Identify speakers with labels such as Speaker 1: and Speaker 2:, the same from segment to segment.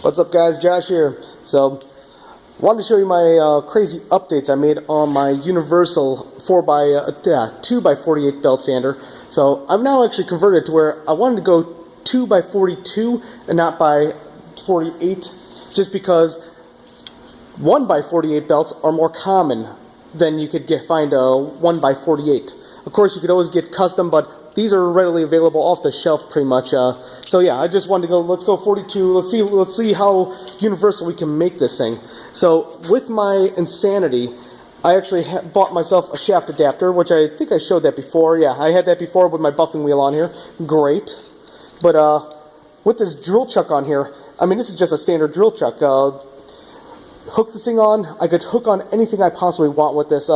Speaker 1: What's up, guys? Josh here. So, wanted to show you my crazy updates I made on my universal 2x48 belt sander. So, I've now actually converted to where I wanted to go 2x42 and not by 48, just because 1x48 belts are more common than you could find a 1x48. Of course, you could always get custom, but these are readily available off the shelf pretty much. So yeah, I just wanted to go, let's go 42. Let's see how universal we can make this thing. So with my insanity, I actually bought myself a shaft adapter, which I think I showed that before. Yeah, I had that before with my buffing wheel on here. Great. But with this drill chuck on here, I mean, this is just a standard drill chuck. Hook this thing on. I could hook on anything I possibly want with this.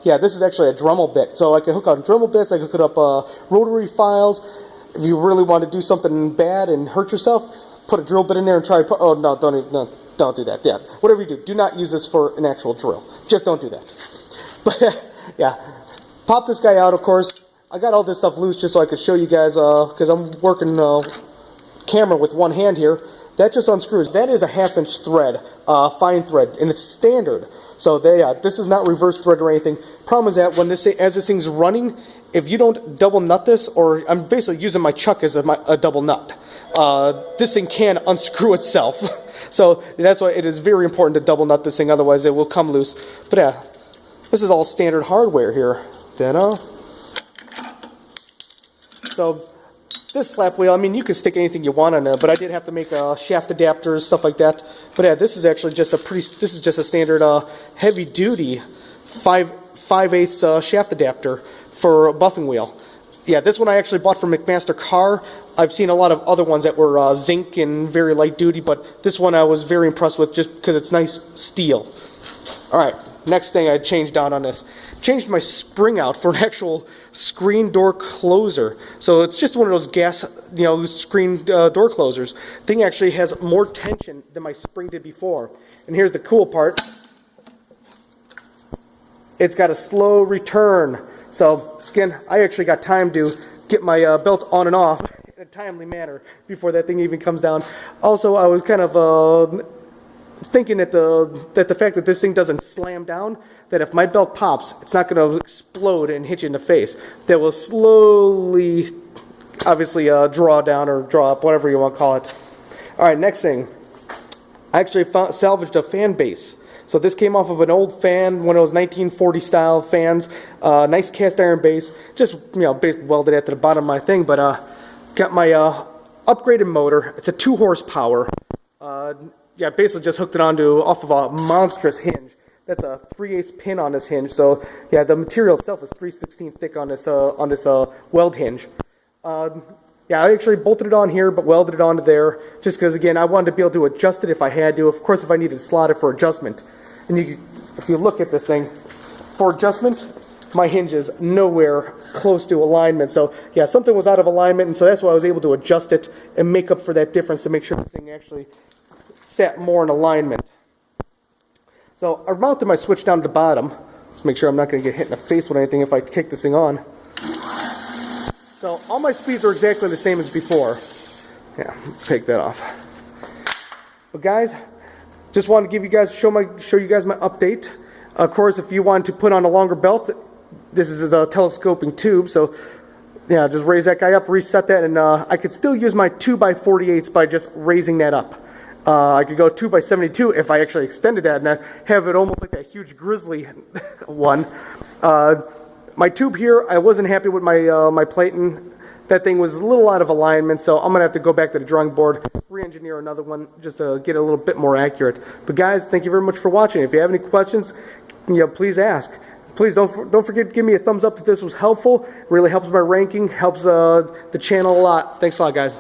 Speaker 1: Yeah, this is actually a Dremel bit. So I could hook on Dremel bits. I could hook up rotary files. If you really want to do something bad and hurt yourself, put a drill bit in there and try to put... Oh, no, don't do that. Yeah, whatever you do not use this for an actual drill. Just don't do that. But, yeah, pop this guy out, of course. I got all this stuff loose just so I could show you guys, because I'm working camera with one hand here. That just unscrews. That is a 1/2-inch thread, fine thread, and it's standard. So this is not reverse thread or anything. Problem is that when as this thing's running, if you don't double nut this, or I'm basically using my chuck as a double nut, this thing can unscrew itself. So that's why it is very important to double nut this thing, otherwise it will come loose. But yeah, this is all standard hardware here. So this flap wheel, I mean, you can stick anything you want on there, but I did have to make shaft adapters, stuff like that. But yeah, this is actually just a standard heavy duty 5/8 shaft adapter for a buffing wheel. Yeah, this one I actually bought from McMaster Car. I've seen a lot of other ones that were zinc and very light duty, but this one I was very impressed with just because it's nice steel. All right, next thing I changed out on this. Changed my spring out for an actual screen door closer. So it's just one of those gas, screen door closers. Thing actually has more tension than my spring did before. And here's the cool part. It's got a slow return. So again, I actually got time to get my belts on and off in a timely manner before that thing even comes down. Also, I was kind of thinking that the fact that this thing doesn't slam down, that if my belt pops, it's not going to explode and hit you in the face. That will slowly, obviously, draw down or draw up, whatever you want to call it. All right, next thing. I actually salvaged a fan base. So this came off of an old fan, one of those 1940 style fans. Nice cast iron base. Just, basically welded it to the bottom of my thing. But got my upgraded motor. It's a 2 horsepower. Yeah, basically just hooked it off of a monstrous hinge. That's a 3/8 pin on this hinge. So yeah, the material itself is 3/16 thick on this weld hinge. Yeah, I actually bolted it on here, but welded it onto there, just because again I wanted to be able to adjust it if I had to. Of course, if I needed to slot it for adjustment. And if you look at this thing, for adjustment, my hinge is nowhere close to alignment. So yeah, something was out of alignment, and so that's why I was able to adjust it and make up for that difference to make sure this thing actually sat more in alignment. So I mounted my switch down to the bottom. Let's make sure I'm not going to get hit in the face with anything if I kick this thing on. So all my speeds are exactly the same as before. Yeah, let's take that off. But guys, just wanted to give you guys show you guys my update. Of course, if you want to put on a longer belt, this is a telescoping tube. So yeah, just raise that guy up, reset that, and I could still use my 2x48s by just raising that up. I could go 2x72 if I actually extended that and I have it almost like that huge grizzly one. My tube here, I wasn't happy with my plating. That thing was a little out of alignment, so I'm going to have to go back to the drawing board, re-engineer another one just to get it a little bit more accurate. But guys, thank you very much for watching. If you have any questions, please ask. Please don't forget to give me a thumbs up if this was helpful. It really helps my ranking, helps the channel a lot. Thanks a lot, guys.